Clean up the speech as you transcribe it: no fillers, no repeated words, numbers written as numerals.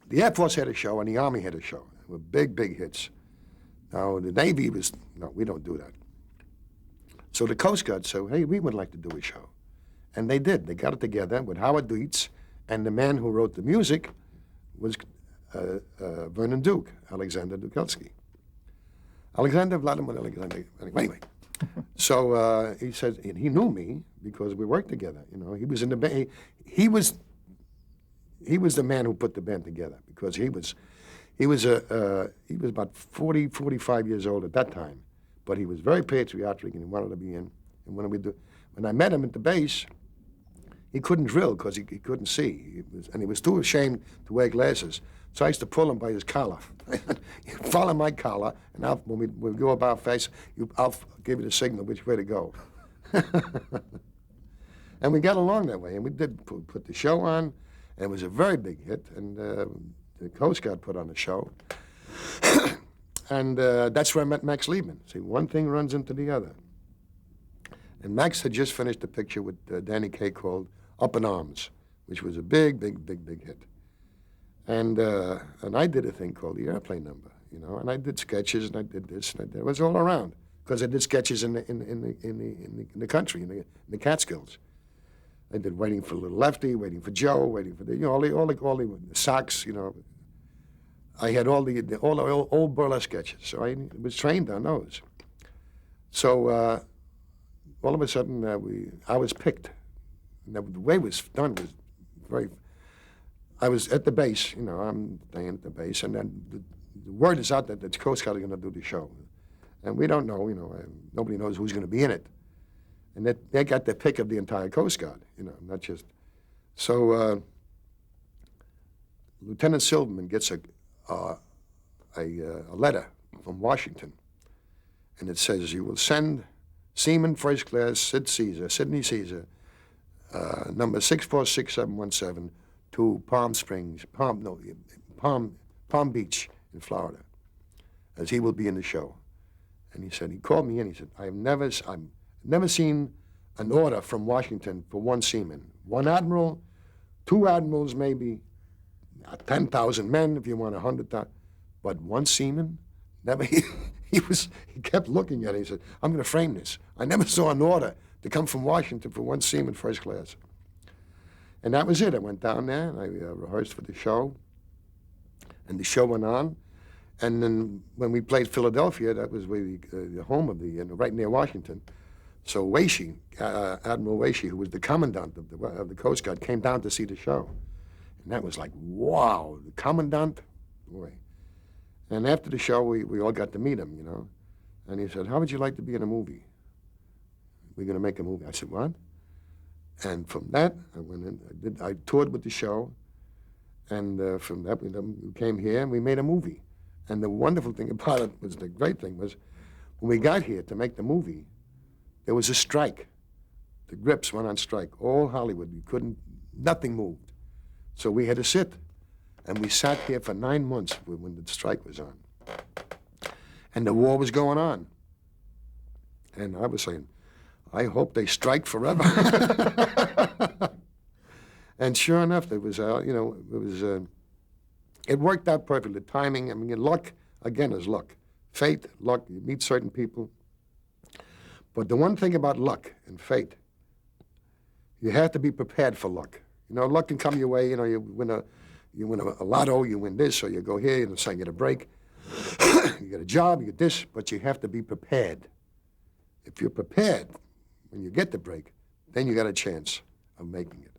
The Air Force had a show and the Army had a show. They were big, big hits. Now, the Navy was, no, we don't do that. So the Coast Guard said, hey, we would like to do a show. And they did. They got it together with Howard Dietz, and the man who wrote the music was Vernon Duke, Alexander Dukelsky. Alexander Vladimir Alexander. Anyway, so he said he knew me because we worked together. You know, he was in the band. He was the man who put the band together because he was about 40, 45 years old at that time, but he was very patriotic and he wanted to be in. And when I met him at the base, he couldn't drill because he couldn't see, and he was too ashamed to wear glasses. So I used to pull him by his collar. You follow my collar, and when we go about face, I'll give you the signal which way to go. And we got along that way, and we did put the show on, and it was a very big hit, and the Coast Guard put on the show. And that's where I met Max Liebman. See, one thing runs into the other. And Max had just finished a picture with Danny Kaye called Up in Arms, which was a big, big, big, big hit. And I did a thing called the Airplane Number, you know, and I did sketches, and I did this, and I did, it was all around, because I did sketches in the country, in the Catskills. I did Waiting for Little Lefty, Waiting for Joe, Waiting for the, you know, all the socks, you know. I had all the old burlesque sketches, so I was trained on those. So all of a sudden, I was picked. And the way it was done was very. I was at the base, you know, I'm staying at the base, and then the word is out that the Coast Guard are going to do the show. And we don't know, you know, nobody knows who's going to be in it. And they got the pick of the entire Coast Guard, you know, not just. So Lieutenant Silverman gets a letter from Washington, and it says, you will send Seaman First Class Sidney Caesar, number 646717, to Palm Beach in Florida, as he will be in the show. And he said, he called me in, he said, I've never seen an order from Washington for one seaman. One admiral, two admirals maybe, 10,000 men if you want 100,000, but one seaman? Never. He kept looking at it, he said, I'm going to frame this. I never saw an order to come from Washington for one seaman first class. And that was it. I went down there, and I rehearsed for the show, and the show went on. And then when we played Philadelphia, that was where the home of right near Washington. So Wacy, Admiral Wacy, who was the commandant of the Coast Guard, came down to see the show. And that was like, wow, the commandant? Boy. And after the show, we all got to meet him, you know. And he said, how would you like to be in a movie? We're going to make a movie. I said, what? And from that, I went in, I toured with the show, and from that, we came here, and we made a movie. And the wonderful thing about it was, the great thing was, when we got here to make the movie, there was a strike. The grips went on strike. All Hollywood, nothing moved. So we had to sit. And we sat here for 9 months when the strike was on. And the war was going on. And I was saying, I hope they strike forever. And sure enough, it was, it worked out perfectly. The timing, I mean, luck, again, is luck. Fate, luck, you meet certain people. But the one thing about luck and fate, you have to be prepared for luck. You know, luck can come your way, you know, you win a lotto, you win this, or you go here, and so you get a break. You get a job, you get this, but you have to be prepared. If you're prepared, when you get the break, then you got a chance of making it.